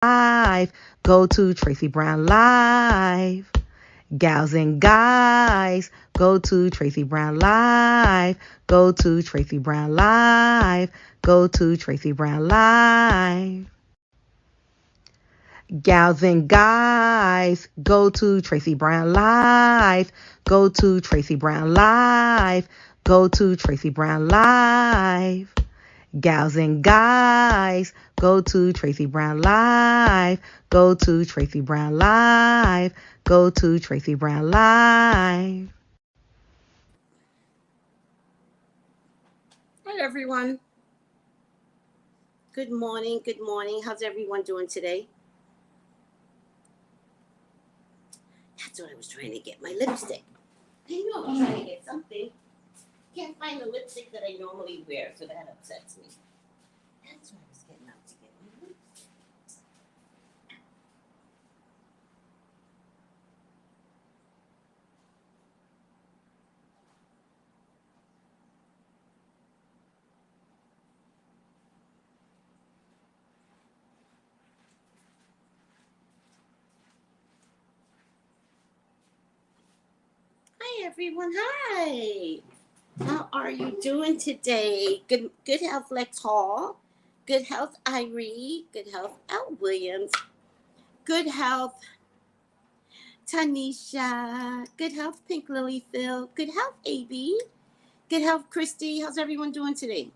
Live. Go to Tracey Brown Live. Gals and guys, go to Tracey Brown Live. Go to Tracey Brown Live. Go to Tracey Brown Live. Gals and guys, go to Tracey Brown Live. Go to Tracey Brown Live. Go to Tracey Brown Live. Gals and guys, go to Tracey Brown Live. Go to Tracey Brown Live. Go to Tracey Brown Live. Hi, everyone. Good morning. Good morning. How's everyone doing today? That's what I was trying to get, my lipstick. I knew I was trying to get something. Can't find the lipstick that I normally wear, so that upsets me. That's what I was getting out to get my lipstick. Hi, everyone. Hi. How are you doing today? Good health, Lex Hall. Good health, Irie. Good health, Al Williams. Good health, Tanisha. Good health, Pink Lily Phil. Good health, AB. Good health, Christy. How's everyone doing today?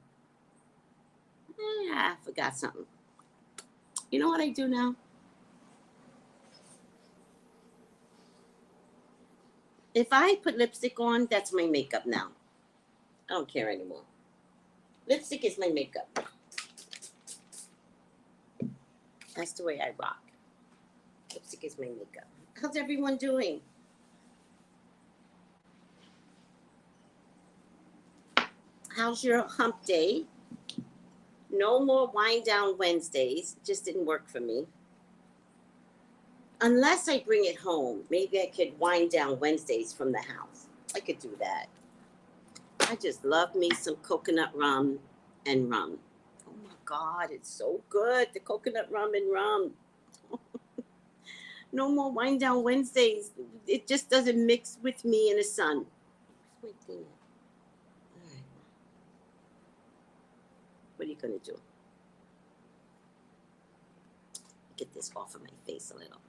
I forgot something. You know what I do now? If I put lipstick on, that's my makeup now. I don't care anymore. Lipstick is my makeup. That's the way I rock. Lipstick is my makeup. How's everyone doing? How's your hump day? No more wind down Wednesdays. Just didn't work for me. Unless I bring it home. Maybe I could wind down Wednesdays from the house. I could do that. I just love me some coconut rum and rum. Oh my God, it's so good. The coconut rum and rum. No more wind down Wednesdays. It just doesn't mix with me in the sun. Where's my thing? All right. What are you going to do? Get this off of my face a little.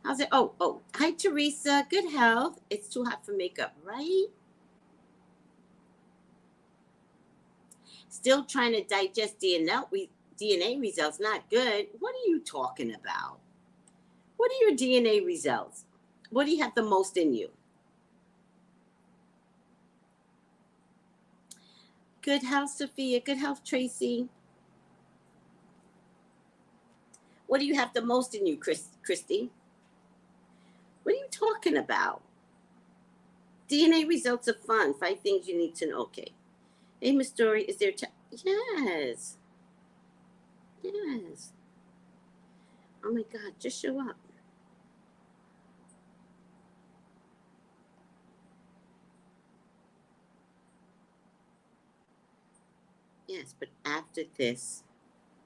How's it? Oh. Hi, Teresa. Good health. It's too hot for makeup, right? Still trying to digest DNA results. Not good. What are you talking about? What are your DNA results? What do you have the most in you? Good health, Sophia. Good health, Tracy. What do you have the most in you, Christy? What are you talking about? DNA results are fun. 5 things you need to know. Okay. Hey, Miss Dory, is there Yes. Yes. Oh my God, just show up. Yes, but after this,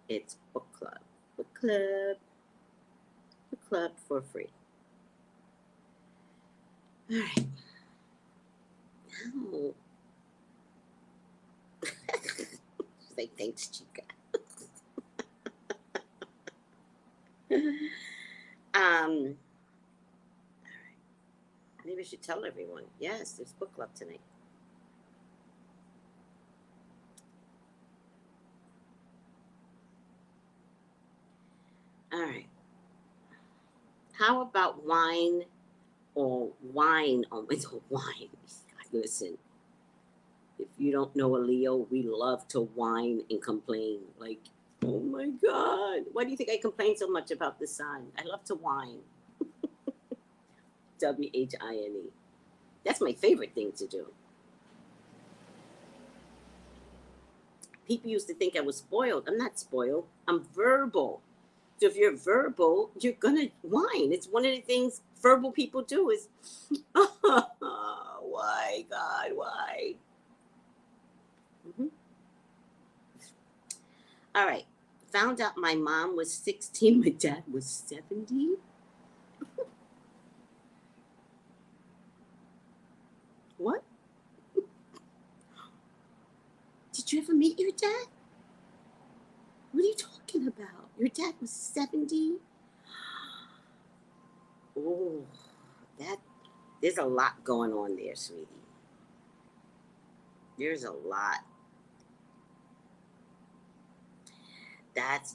it's book club. Book club. Book club for free. All right. Oh. She's like, thanks, Chica. All right. Maybe I should tell everyone. Yes, there's book club tonight. All right. How about wine or wine? Oh, it's wine. Listen, if you don't know a Leo, we love to whine and complain. Like, oh my God, why do you think I complain so much about the sun? I love to whine. WHINE. That's my favorite thing to do. People used to think I was spoiled. I'm not spoiled. I'm verbal. So if you're verbal, you're gonna whine. It's one of the things verbal people do is, why, God, why? Mm-hmm. All right. Found out my mom was 16, my dad was 70. What? Did you ever meet your dad? What are you talking about? Your dad was 70? Oh, there's a lot going on there, sweetie. There's a lot. That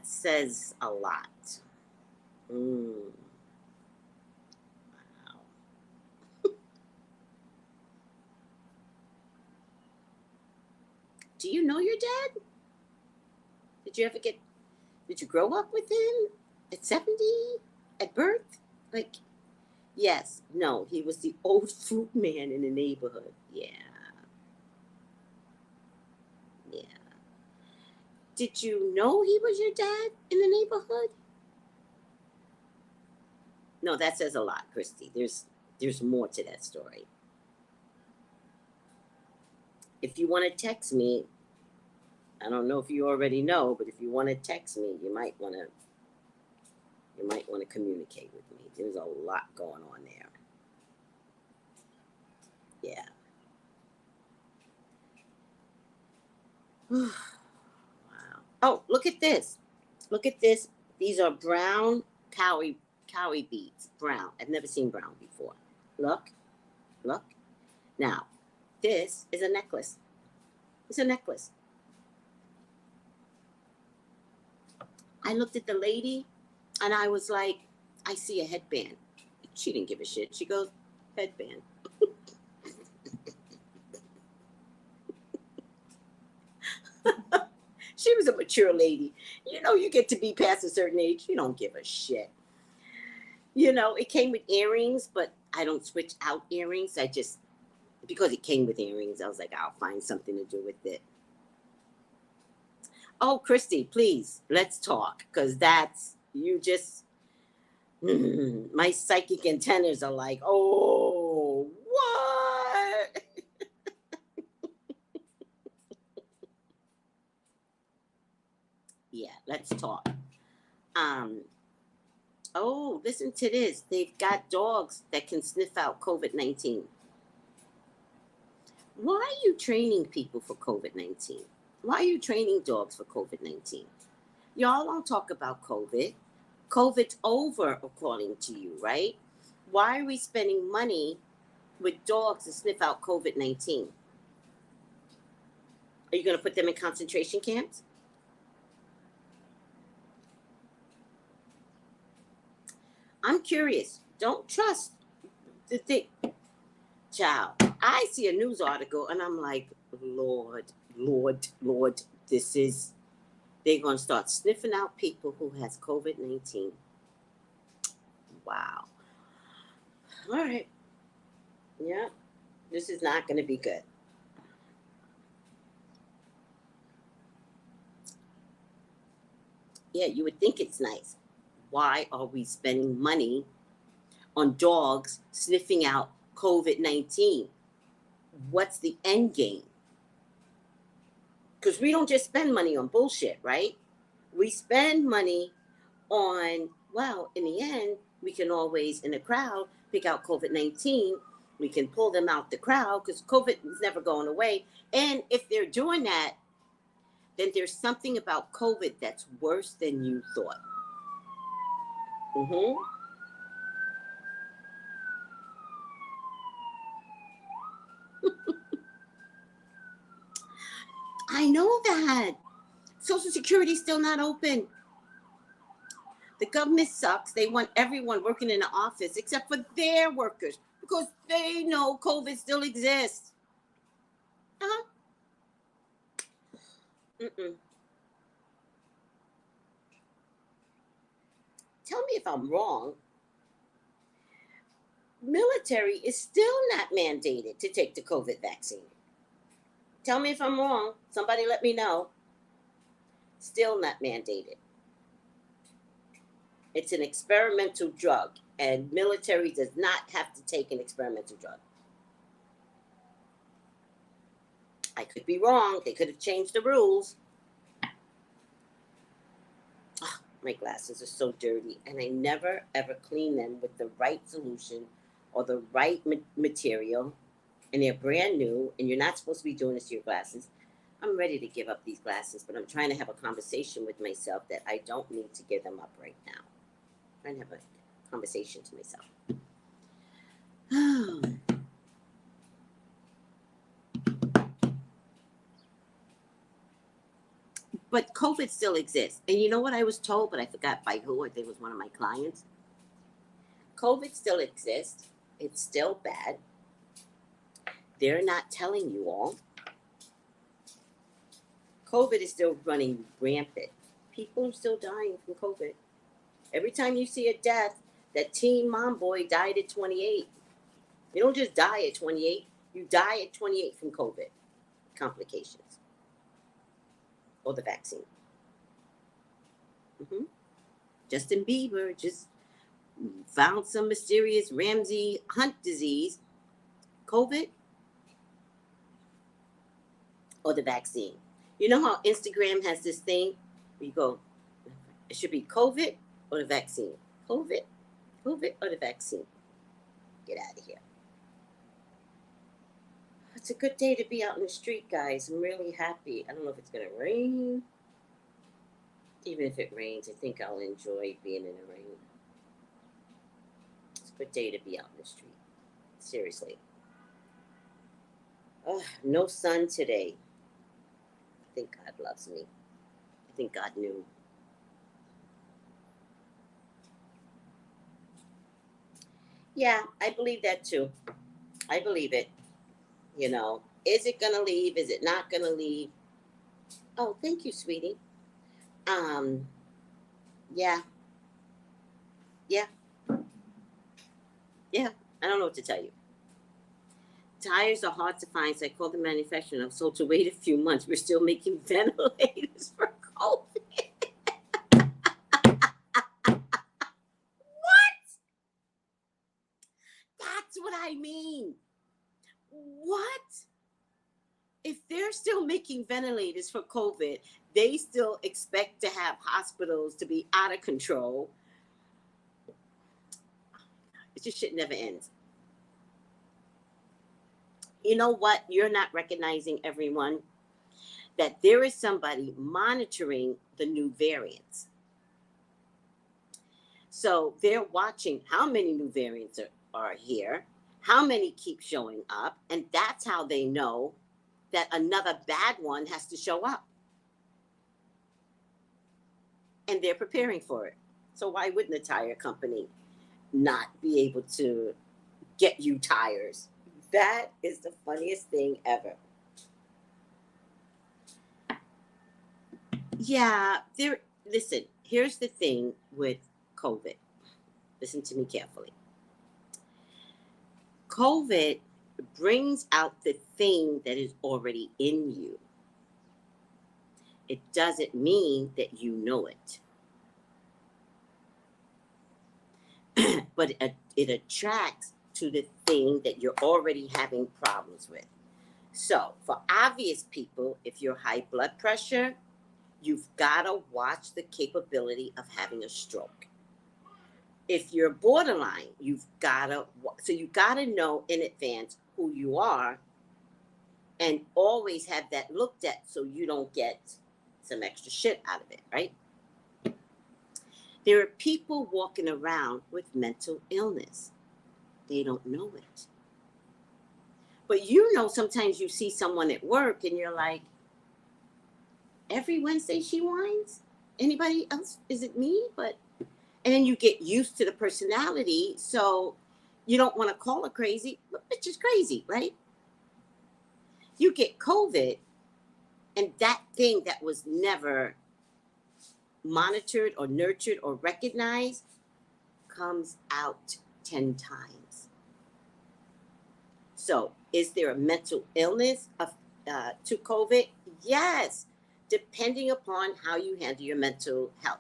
says a lot. Wow. Do you know your dad? Did you grow up with him at 70? At birth? Like, yes. No, he was the old fruit man in the neighborhood. Yeah. Yeah. Did you know he was your dad in the neighborhood? No, that says a lot, Christy. There's more to that story. If you want to text me, I don't know if you already know, but if you want to text me, you might want to communicate with me. There's a lot going on there. Yeah. Wow. Oh, look at this. Look at this. These are brown cowrie beads. Brown. I've never seen brown before. Look. Look. Now, this is a necklace. It's a necklace. I looked at the lady and I was like, I see a headband. She didn't give a shit. She goes, headband. She was a mature lady. You know, you get to be past a certain age, you don't give a shit. You know, it came with earrings, but I don't switch out earrings. Because it came with earrings, I was like, I'll find something to do with it. Oh, Christy, please, let's talk. Because my psychic antennas are like, oh, what? Yeah, let's talk. Oh, listen to this. They've got dogs that can sniff out COVID-19. Why are you training people for COVID-19? Why are you training dogs for COVID-19? Y'all don't talk about COVID. COVID's over, according to you, right? Why are we spending money with dogs to sniff out COVID-19? Are you going to put them in concentration camps? I'm curious. Don't trust the thing. Child, I see a news article and I'm like, Lord, they're going to start sniffing out people who has COVID-19. Wow. All right. Yeah, this is not going to be good. Yeah, you would think it's nice. Why are we spending money on dogs sniffing out COVID-19? What's the end game? Because we don't just spend money on bullshit, right? We spend money on, well, in the end, we can always, in a crowd, pick out COVID-19. We can pull them out the crowd because COVID is never going away. And if they're doing that, then there's something about COVID that's worse than you thought. Mm-hmm. I know that. Social Security's still not open. The government sucks. They want everyone working in the office except for their workers because they know COVID still exists. Uh-huh. Mm-mm. Tell me if I'm wrong. Military is still not mandated to take the COVID vaccine. Tell me if I'm wrong. Somebody let me know. Still not mandated. It's an experimental drug, and military does not have to take an experimental drug. I could be wrong. They could have changed the rules. My glasses are so dirty, and I never ever clean them with the right solution or the right material, and they're brand new, and you're not supposed to be doing this to your glasses. I'm ready to give up these glasses, but I'm trying to have a conversation with myself that I don't need to give them up right now. I'm trying to have a conversation to myself. But COVID still exists. And you know what I was told, but I forgot by who. I think it was one of my clients. COVID still exists. It's still bad. They're not telling you all. COVID is still running rampant. People are still dying from COVID. Every time you see a death, that teen mom boy died at 28. You don't just die at 28. You die at 28 from COVID complications or the vaccine. Justin Bieber just found some mysterious Ramsey Hunt disease. COVID or the vaccine. You know how Instagram has this thing where you go, it should be COVID or the vaccine. COVID or the vaccine. Get out of here. It's a good day to be out in the street, guys. I'm really happy. I don't know if it's going to rain. Even if it rains, I think I'll enjoy being in the rain. It's a good day to be out in the street. Seriously. Oh, no sun today. I think God loves me. I think God knew. Yeah, I believe that too. I believe it. You know, is it going to leave? Is it not going to leave? Oh, thank you, sweetie. Yeah. I don't know what to tell you. Tires are hard to find, so I called the manufacturer and I'm told to wait a few months. We're still making ventilators for COVID. What? That's what I mean. What? If they're still making ventilators for COVID, they still expect to have hospitals to be out of control. It just shit never ends. You know what? You're not recognizing, everyone, that there is somebody monitoring the new variants. So they're watching how many new variants are here, how many keep showing up, and that's how they know that another bad one has to show up. And they're preparing for it. So why wouldn't a tire company not be able to get you tires? That is the funniest thing ever. Yeah, listen, here's the thing with COVID. Listen to me carefully. COVID brings out the thing that is already in you. It doesn't mean that you know it. But it attracts to the thing that you're already having problems with. So for obvious people, if you're high blood pressure, you've got to watch the capability of having a stroke. If you're borderline, you've got to know in advance who you are and always have that looked at so you don't get some extra shit out of it, right? There are people walking around with mental illness. They don't know it. But you know, sometimes you see someone at work and you're like, every Wednesday she whines? Anybody else? Is it me? And then you get used to the personality, so you don't want to call her crazy, but bitch is crazy, right? You get COVID, and that thing that was never monitored or nurtured or recognized comes out 10 times. So is there a mental illness to COVID? Yes, depending upon how you handle your mental health.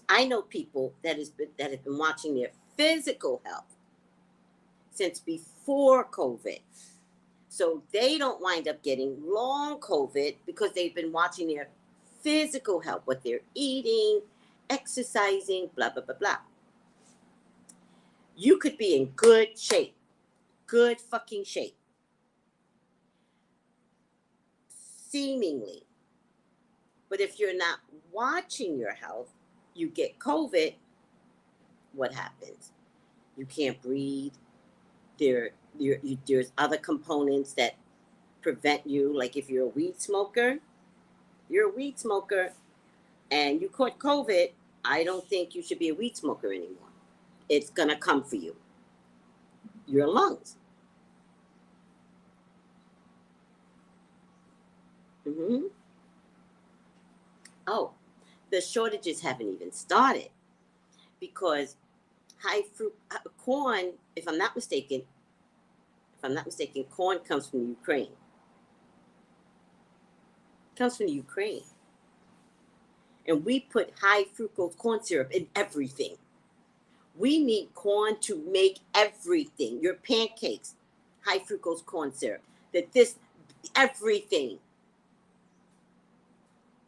I know people that have been watching their physical health since before COVID. So they don't wind up getting long COVID because they've been watching their physical health, what they're eating, exercising, blah, blah, blah, blah. You could be in good shape, good fucking shape, seemingly. But if you're not watching your health, you get COVID, what happens? You can't breathe. There's other components that prevent you. Like if you're a weed smoker and you caught COVID, I don't think you should be a weed smoker anymore. It's going to come for you. Your lungs. Mm-hmm. Oh, the shortages haven't even started because high fruit corn, if I'm not mistaken, corn comes from Ukraine. Comes from Ukraine. And we put high fructose corn syrup in everything. We need corn to make everything. Your pancakes, high fructose corn syrup. Everything.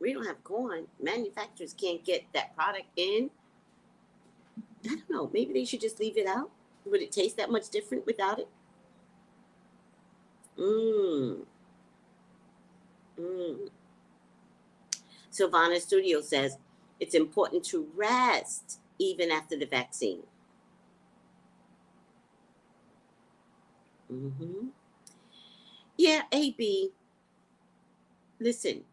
We don't have corn. Manufacturers can't get that product in. I don't know. Maybe they should just leave it out. Would it taste that much different without it? Silvana Studio says it's important to rest even after the vaccine. Yeah, AB. Listen.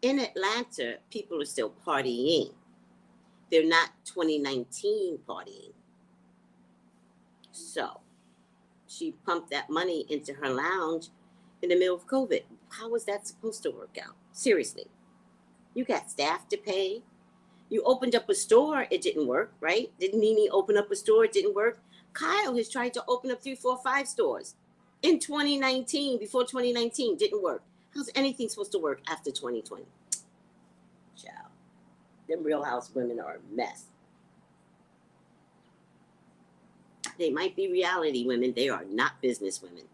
In Atlanta, people are still partying. They're not 2019 partying. So she pumped that money into her lounge in the middle of COVID. How was that supposed to work out? Seriously. You got staff to pay. You opened up a store, it didn't work, right? Didn't Nene open up a store, it didn't work? Kyle has tried to open up 3, 4, 5 stores in 2019, before 2019, didn't work. How's anything supposed to work after 2020? Child. Them Real House women are a mess. They might be reality women. They are not business women.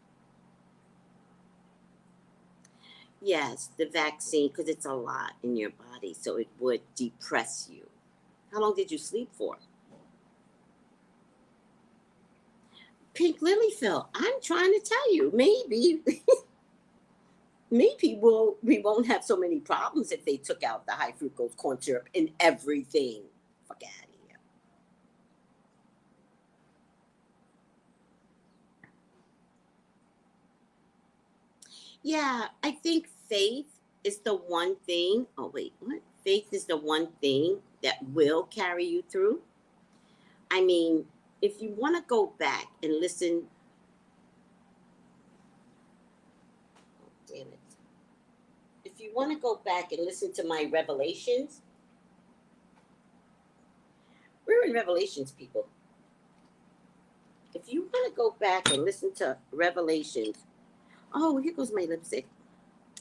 Yes, the vaccine, because it's a lot in your body, so it would depress you. How long did you sleep for? Pink Lilyfield, I'm trying to tell you, maybe we won't have so many problems if they took out the high fructose corn syrup in everything. Fuck out of here. Yeah, I think faith is the one thing. Oh, wait, what? Faith is the one thing that will carry you through. I mean, if you want to go back and listen. Oh, damn it. If you want to go back and listen to my revelations, we're in Revelations, people. If you want to go back and listen to Revelations, oh, here goes my lipstick.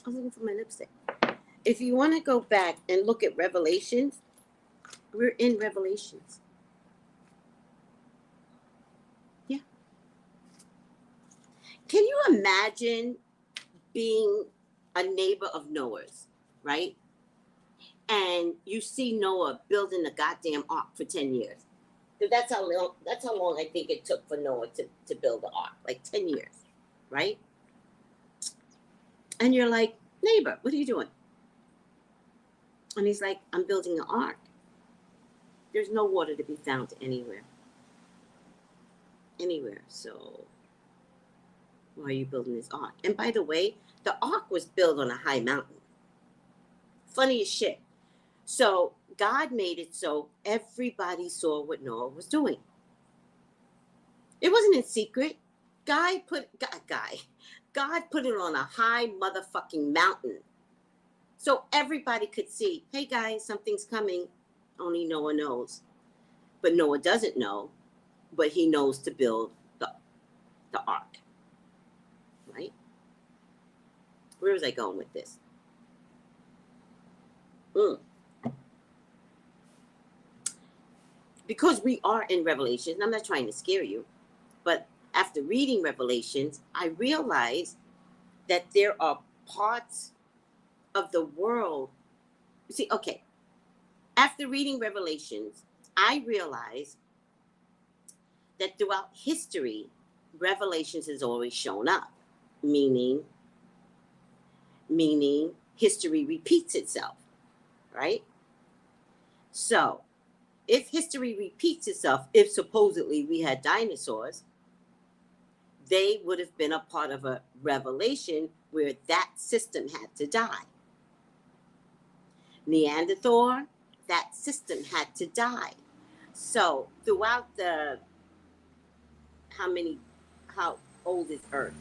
I was looking for my lipstick. If you want to go back and look at Revelations, we're in Revelations. Yeah. Can you imagine being a neighbor of Noah's, right? And you see Noah building a goddamn ark for 10 years. That's how long I think it took for Noah to build the ark, like 10 years, right? And you're like, neighbor, what are you doing? And he's like, I'm building an ark. There's no water to be found anywhere. So why are you building this ark? And by the way, the ark was built on a high mountain. Funny as shit. So God made it so everybody saw what Noah was doing. It wasn't in secret. God put it on a high motherfucking mountain. So everybody could see, hey guys, something's coming. Only Noah knows. But Noah doesn't know, but he knows to build the ark. Right? Where was I going with this? Because we are in Revelation, I'm not trying to scare you, but after reading Revelations, I realized that there are parts of the world. See, okay, after reading Revelations, I realized that throughout history, Revelations has always shown up, meaning history repeats itself, right? So, if history repeats itself, if supposedly we had dinosaurs, they would have been a part of a revelation where that system had to die. Neanderthal, that system had to die. So, throughout the how old is Earth?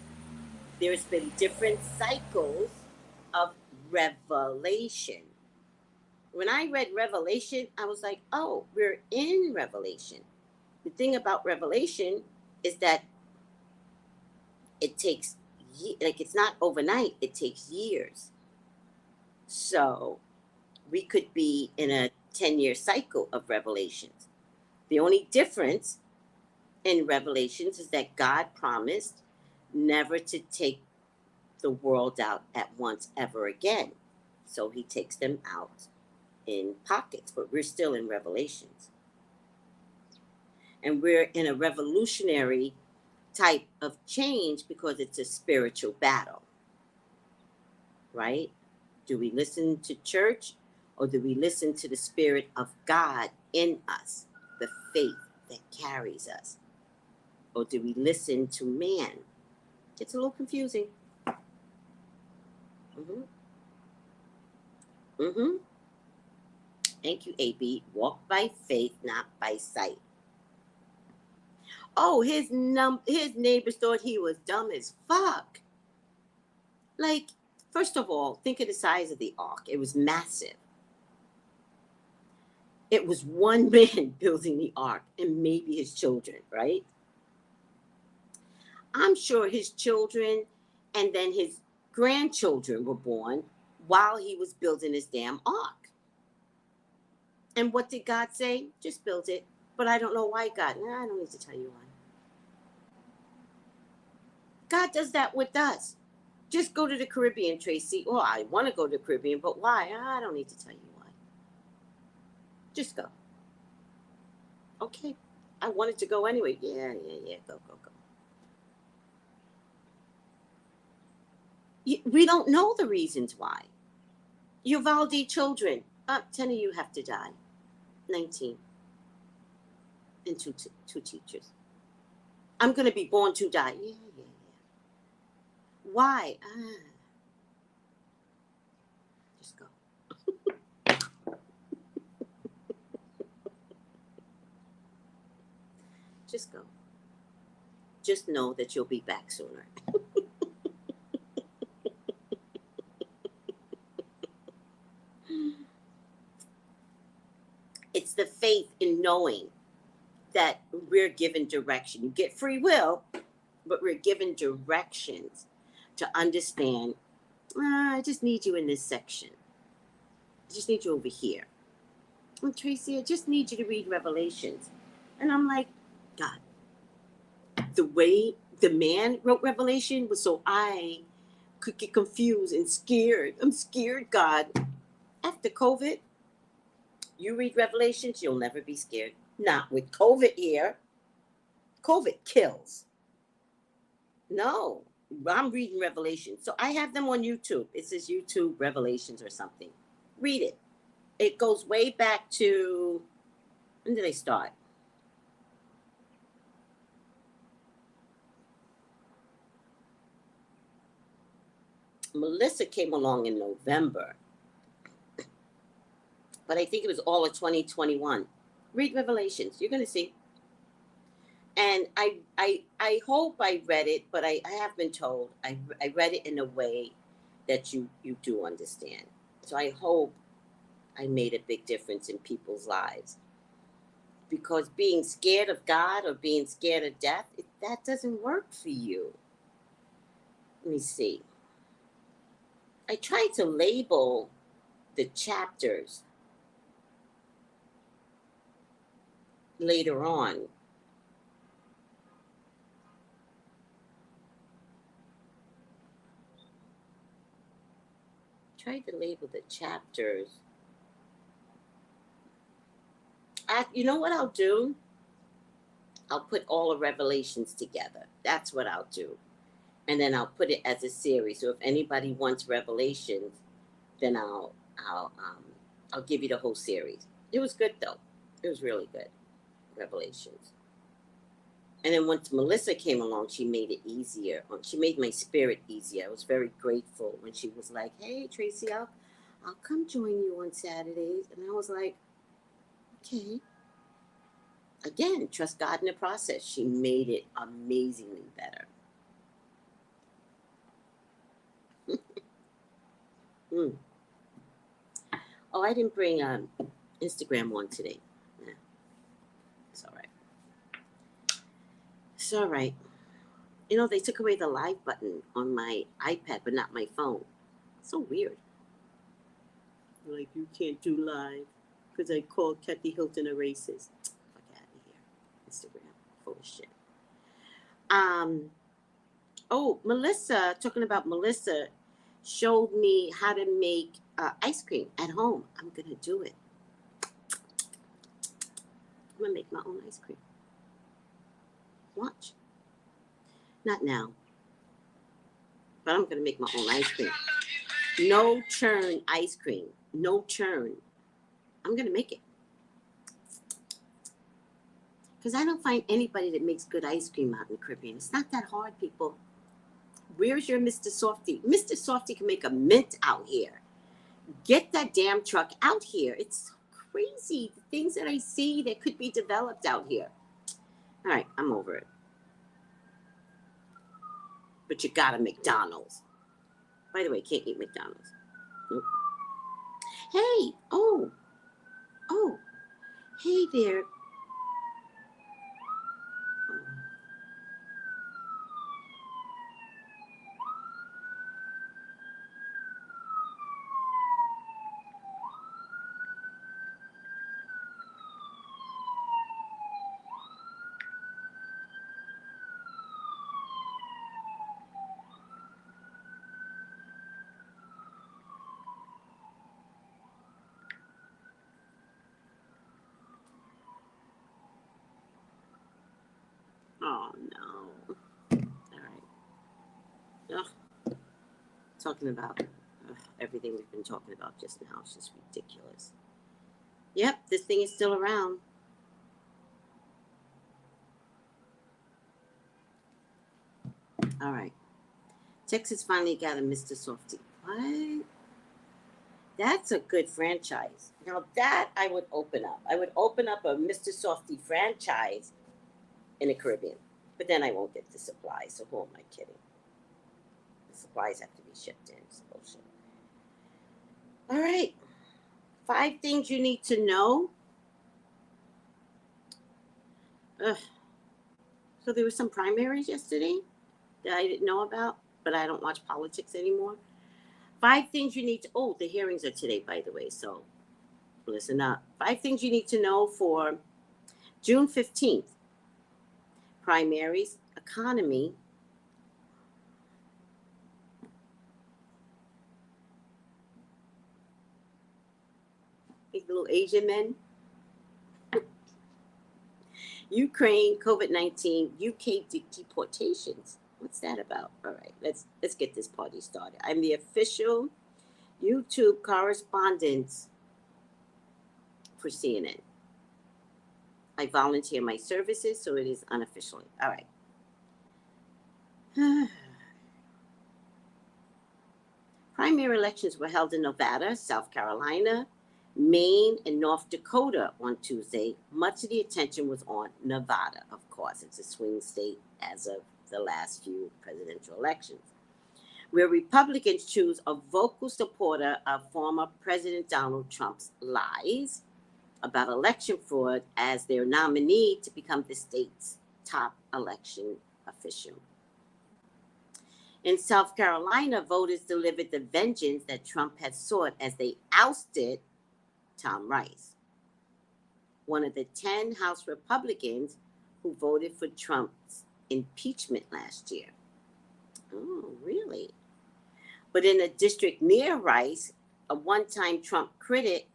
There's been different cycles of revelation. When I read Revelation, I was like, oh, we're in Revelation. The thing about Revelation is that it takes, like, it's not overnight, it takes years. So we could be in a 10-year cycle of revelations. The only difference in Revelations is that God promised never to take the world out at once ever again. So he takes them out in pockets, but we're still in Revelations. And we're in a revolutionary type of change because it's a spiritual battle, right? Do we listen to church or do we listen to the Spirit of God in us, the faith that carries us? Or do we listen to man? It's a little confusing. Thank you, AB. Walk by faith, not by sight. Oh, his neighbors thought he was dumb as fuck. Like, first of all, think of the size of the ark. It was massive. It was one man building the ark and maybe his children, right? I'm sure his children and then his grandchildren were born while he was building his damn ark. And what did God say? Just build it. But I don't know why God. I don't need to tell you why. God does that with us. Just go to the Caribbean, Tracy. Oh, I want to go to the Caribbean, but why? I don't need to tell you why. Just go. Okay. I wanted to go anyway. Yeah. Go. We don't know the reasons why. Uvalde children. 10 of you have to die. 19. And two teachers. I'm going to be born to die. Yeah. Why? Just go. Just go. Just know that you'll be back sooner. It's the faith in knowing that we're given direction. You get free will, but we're given directions to understand, I just need you in this section. I just need you over here. And Tracy, I just need you to read Revelations. And I'm like, God, the way the man wrote Revelation was so I could get confused and scared. I'm scared, God. After COVID, you read Revelations, you'll never be scared. Not with COVID here. COVID kills. No, I'm reading Revelations. So I have them on YouTube. It says YouTube Revelations or something. Read it. It goes way back to, when did they start? Melissa came along in November. But I think it was all of 2021. Read Revelations. You're going to see. And I hope I read it, but I have been told I read it in a way that you do understand. So I hope I made a big difference in people's lives. Because being scared of God or being scared of death, that doesn't work for you. Let me see. I tried to label the chapters later on. tried to label the chapters. You know what I'll do? I'll put all the revelations together. That's what I'll do. And then I'll put it as a series. So if anybody wants revelations, then I'll give you the whole series. It was good though. It was really good. Revelations. And then once Melissa came along, she made it easier. She made my spirit easier. I was very grateful when she was like, "Hey, Tracy, I'll come join you on Saturdays." And I was like, "Okay." Again, trust God in the process. She made it amazingly better. Oh, I didn't bring Instagram on today. Nah, it's all right. It's all right. You know, they took away the live button on my iPad, but not my phone. It's so weird. Like, you can't do live because I called Kathy Hilton a racist. Fuck out of here. Instagram, full of shit. Oh, Melissa, talking about Melissa, showed me how to make ice cream at home. I'm going to do it. I'm going to make my own ice cream. Watch. Not now. But I'm going to make my own ice cream. No churn ice cream. No churn. I'm going to make it. Because I don't find anybody that makes good ice cream out in the Caribbean. It's not that hard, people. Where's your Mr. Softy? Mr. Softy can make a mint out here. Get that damn truck out here. It's crazy. The things that I see that could be developed out here. All right, I'm over it. But you got a McDonald's. By the way, can't eat McDonald's. Nope. Hey, oh, hey there. Oh, no. All right. Ugh. Talking about everything we've been talking about just now. It's just ridiculous. Yep, this thing is still around. All right. Texas finally got a Mr. Softy. What? That's a good franchise. Now that I would open up. I would open up a Mr. Softy franchise in the Caribbean. But then I won't get the supplies, so who am I kidding? The supplies have to be shipped in. It's bullshit. All right. 5 things you need to know. So there were some primaries yesterday that I didn't know about, but I don't watch politics anymore. 5 things you need to, the hearings are today, by the way, so listen up. 5 things you need to know for June 15th. Primaries, economy, big little Asian men, Ukraine, COVID-19, UK deportations. What's that about? All right, let's get this party started. I'm the official YouTube correspondent for CNN. I volunteer my services, so it is unofficially. All right. Primary elections were held in Nevada, South Carolina, Maine, and North Dakota on Tuesday. Much of the attention was on Nevada, of course. It's a swing state as of the last few presidential elections, where Republicans choose a vocal supporter of former President Donald Trump's lies about election fraud as their nominee to become the state's top election official. In South Carolina, voters delivered the vengeance that Trump had sought as they ousted Tom Rice, one of the 10 House Republicans who voted for Trump's impeachment last year. Oh, really? But in a district near Rice, a one-time Trump critic,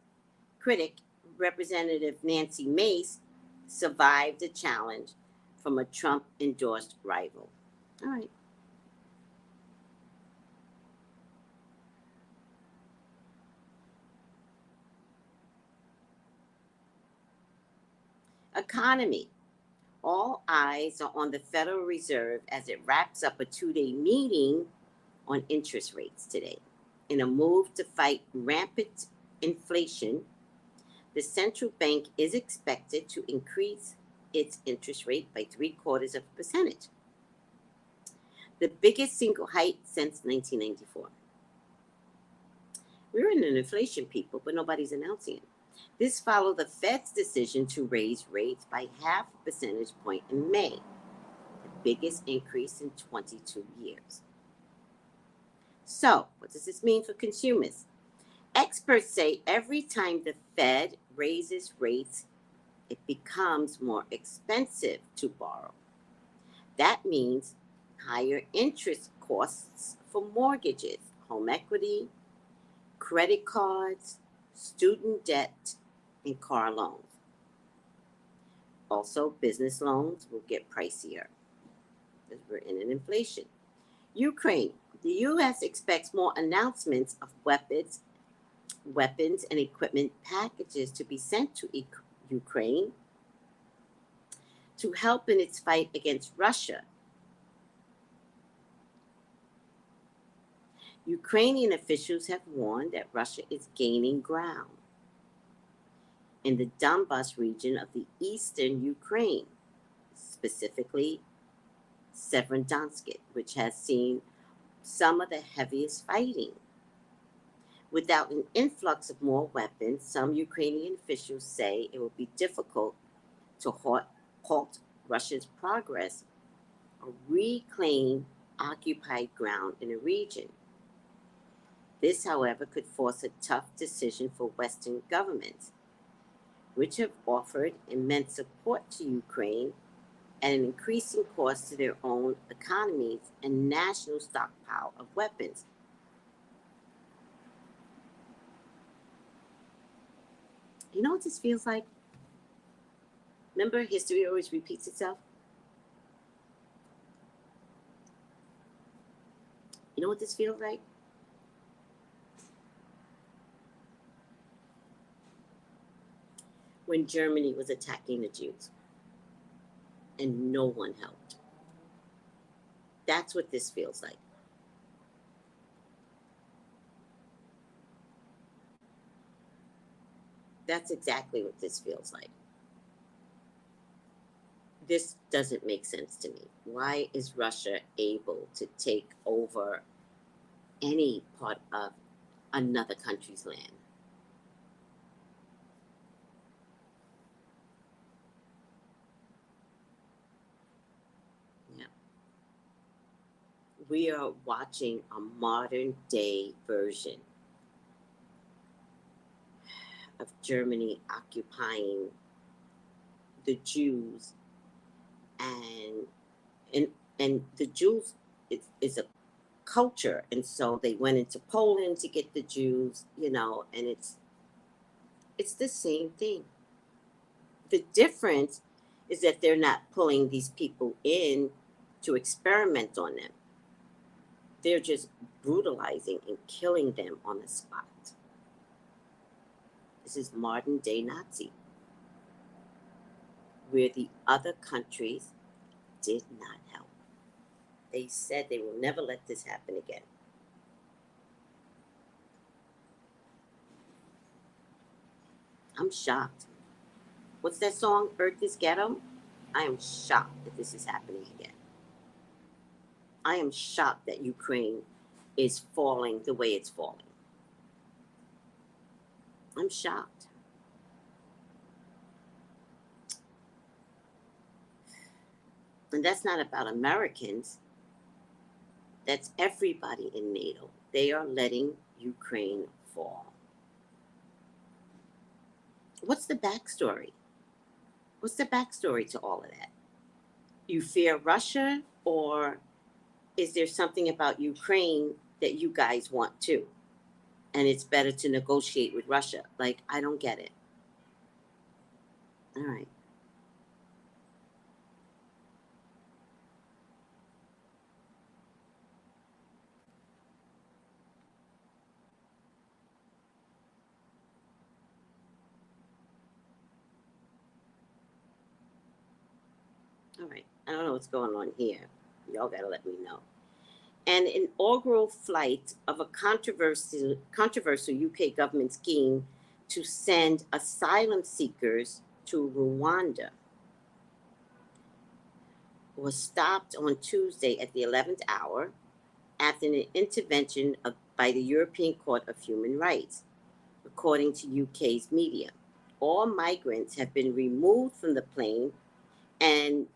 Representative Nancy Mace, survived the challenge from a Trump-endorsed rival. All right. Economy. All eyes are on the Federal Reserve as it wraps up a two-day meeting on interest rates today. In a move to fight rampant inflation, the central bank is expected to increase its interest rate by 0.75%, the biggest single hike since 1994. We're in an inflation, people, but nobody's announcing it. This followed the Fed's decision to raise rates by 0.5 percentage point in May, the biggest increase in 22 years. So, what does this mean for consumers? Experts say every time the Fed raises rates, it becomes more expensive to borrow. That means higher interest costs for mortgages, home equity, credit cards, student debt, and car loans. Also, business loans will get pricier because we're in an inflation. Ukraine. The U.S. expects more announcements of weapons and equipment packages to be sent to Ukraine to help in its fight against Russia. Ukrainian officials have warned that Russia is gaining ground in the Donbas region of the eastern Ukraine, specifically Severodonetsk, which has seen some of the heaviest fighting. Without an influx of more weapons, some Ukrainian officials say it will be difficult to halt Russia's progress or reclaim occupied ground in the region. This, however, could force a tough decision for Western governments, which have offered immense support to Ukraine at an increasing cost to their own economies and national stockpile of weapons. You know what this feels like? Remember, history always repeats itself? You know what this feels like? When Germany was attacking the Jews and no one helped. That's what this feels like. That's exactly what this feels like. This doesn't make sense to me. Why is Russia able to take over any part of another country's land? Yeah. We are watching a modern day version of Germany occupying the Jews, and the Jews is a culture, and so they went into Poland to get the Jews, and it's the same thing. The difference is that they're not pulling these people in to experiment on them. They're just brutalizing and killing them on the spot. This is modern day Nazi, where the other countries did not help. They said they will never let this happen again. I'm shocked. What's that song, Earth is Ghetto? I am shocked that this is happening again. I am shocked that Ukraine is falling the way it's falling. I'm shocked. And that's not about Americans. That's everybody in NATO. They are letting Ukraine fall. What's the backstory? What's the backstory to all of that? You fear Russia, or is there something about Ukraine that you guys want too. And it's better to negotiate with Russia. Like, I don't get it. All right. All right. I don't know what's going on here. Y'all got to let me know. An inaugural flight of a controversial UK government scheme to send asylum seekers to Rwanda was stopped on Tuesday at the 11th hour after an intervention by the European Court of Human Rights, according to UK's media. All migrants have been removed from the plane, and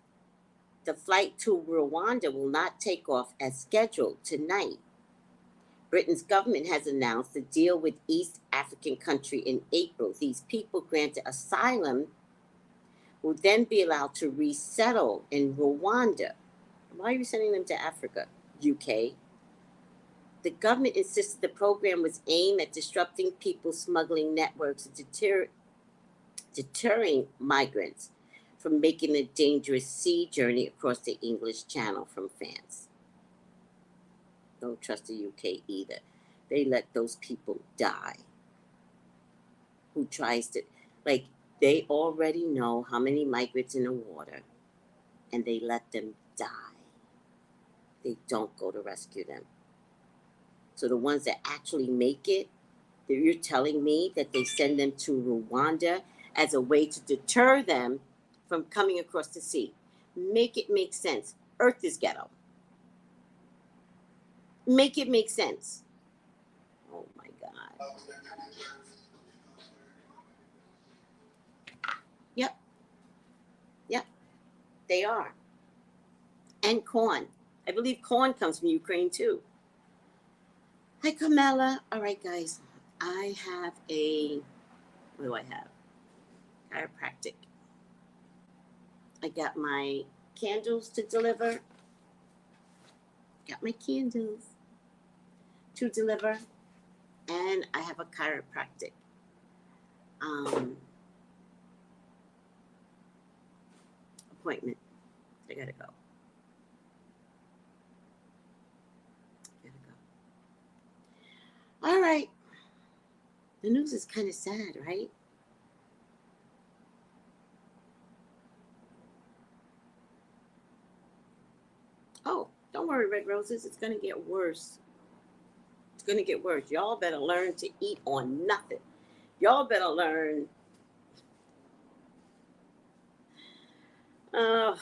the flight to Rwanda will not take off as scheduled tonight. Britain's government has announced a deal with East African country in April. These people granted asylum will then be allowed to resettle in Rwanda. Why are you sending them to Africa, UK? The government insisted the program was aimed at disrupting people smuggling networks and deterring migrants from making a dangerous sea journey across the English Channel from France. Don't trust the UK either. They let those people die. Who tries to, like, they already know how many migrants in the water, and they let them die. They don't go to rescue them. So the ones that actually make it, you're telling me that they send them to Rwanda as a way to deter them from coming across the sea. Make it make sense. Earth is ghetto. Make it make sense. Oh my God. Yep. Yep. They are. And corn. I believe corn comes from Ukraine too. Hi, Carmela. All right, guys. I have what do I have? Chiropractic. I got my candles to deliver. Got my candles to deliver. And I have a chiropractic appointment. I gotta go. All right. The news is kind of sad, right? Oh, don't worry, Red Roses. It's going to get worse. It's going to get worse. Y'all better learn to eat on nothing. Y'all better learn. All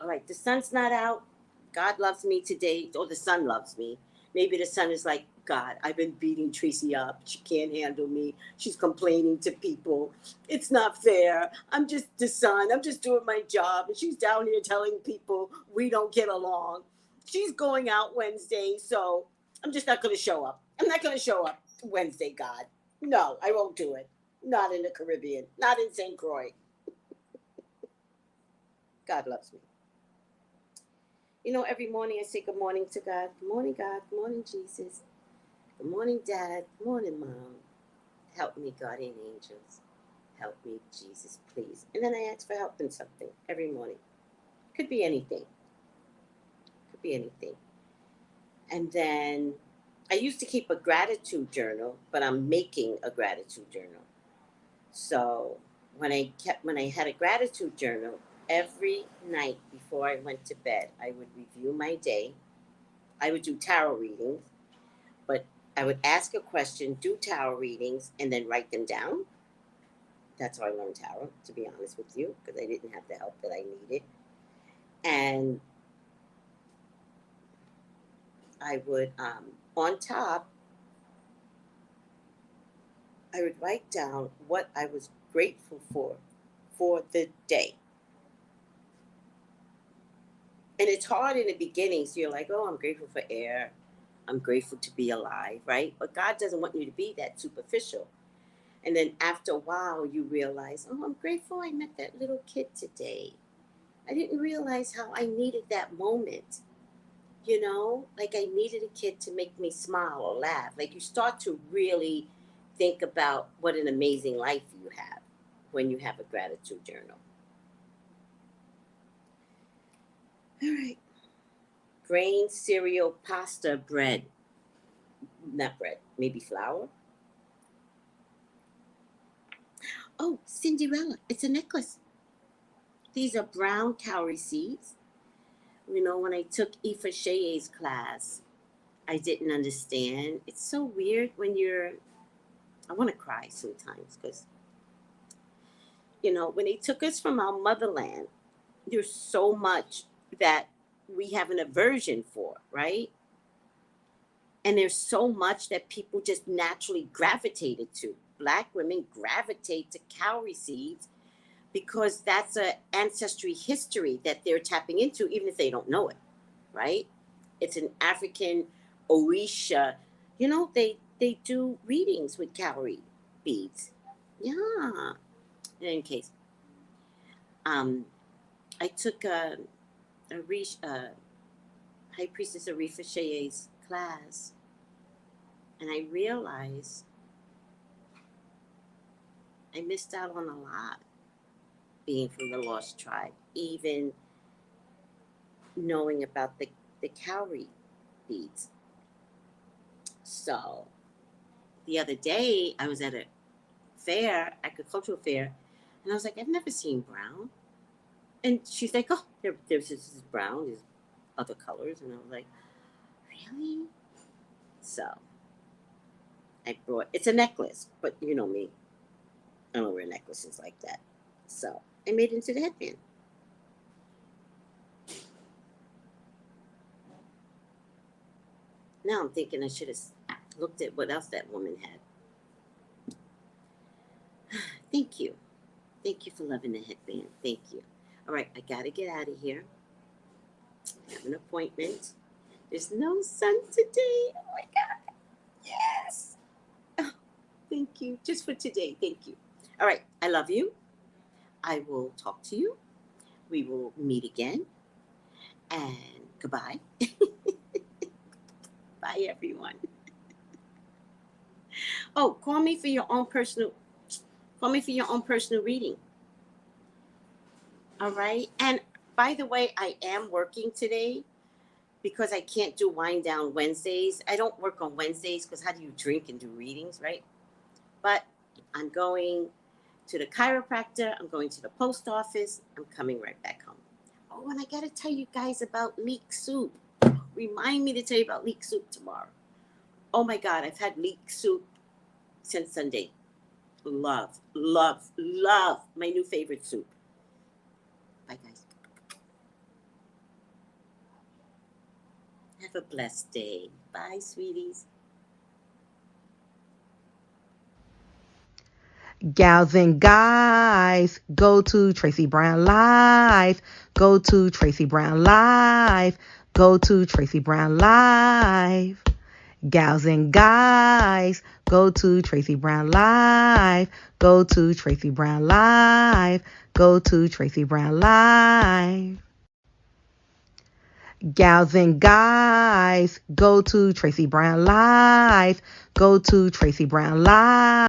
right. The sun's not out. God loves me today. Or the sun loves me. Maybe the sun is like, God, I've been beating Tracy up. She can't handle me. She's complaining to people. It's not fair. I'm just the sun. I'm just doing my job. And she's down here telling people we don't get along. She's going out Wednesday, so I'm just not going to show up. I'm not going to show up Wednesday, God. No, I won't do it. Not in the Caribbean. Not in St. Croix. God loves me. You know, every morning I say good morning to God. Good morning, God. Good morning, Jesus. Good morning, Dad. Good morning, Mom. Help me, guardian angels. Help me, Jesus, please. And then I ask for help in something every morning. Could be anything. Could be anything. And then I used to keep a gratitude journal, but I'm making a gratitude journal. So when I had a gratitude journal, every night before I went to bed, I would review my day. I would do tarot readings, but I would ask a question, do tarot readings, and then write them down. That's how I learned tarot, to be honest with you, because I didn't have the help that I needed. And I would, on top, I would write down what I was grateful for the day. And it's hard in the beginning, so you're like, oh, I'm grateful for air. I'm grateful to be alive, right? But God doesn't want you to be that superficial. And then after a while, you realize, oh, I'm grateful I met that little kid today. I didn't realize how I needed that moment. You know, like I needed a kid to make me smile or laugh. Like you start to really think about what an amazing life you have when you have a gratitude journal. All right. Grain, cereal, pasta, bread. Not bread, maybe flour. Oh, Cinderella, it's a necklace. These are brown cowrie seeds. You know, when I took Aoife Shea's class, I didn't understand. It's so weird when you're, I want to cry sometimes because, you know, when they took us from our motherland, there's so much that we have an aversion for, right? And there's so much that people just naturally gravitated to. Black women gravitate to cowrie seeds because that's a ancestry history that they're tapping into, even if they don't know it, right? It's an African Orisha. You know, they do readings with cowrie beads. Yeah. In any case, um, I took High Priestess Arifa Shea's class, and I realized I missed out on a lot being from the Lost Tribe, even knowing about the cowrie beads. So the other day, I was at a fair, agricultural fair, and I was like, I've never seen brown. And she's like, oh, there's this is brown, there's other colors. And I was like, really? So I brought, it's a necklace, but you know me, I don't wear necklaces like that. So I made it into the headband. Now I'm thinking I should have looked at what else that woman had. Thank you. Thank you for loving the headband. Thank you. All right, I got to get out of here. I have an appointment. There's no sun today. Oh my God. Yes. Oh, thank you. Just for today. Thank you. All right. I love you. I will talk to you. We will meet again. And goodbye. Bye, everyone. Oh, call me for your own personal. Call me for your own personal reading. All right. And by the way, I am working today because I can't do wind down Wednesdays. I don't work on Wednesdays because how do you drink and do readings, right? But I'm going to the chiropractor. I'm going to the post office. I'm coming right back home. Oh, and I got to tell you guys about leek soup. Remind me to tell you about leek soup tomorrow. Oh my God, I've had leek soup since Sunday. Love, love, love my new favorite soup. Bye, guys. Have a blessed day. Bye, sweeties. Gals and guys, go to Tracey Brown Live. Go to Tracey Brown Live. Go to Tracey Brown Live. Gals and guys, go to Tracey Brown Live. Go to Tracey Brown Live. Go to Tracey Brown Live. Gals and guys, go to Tracey Brown Live. Go to Tracey Brown Live.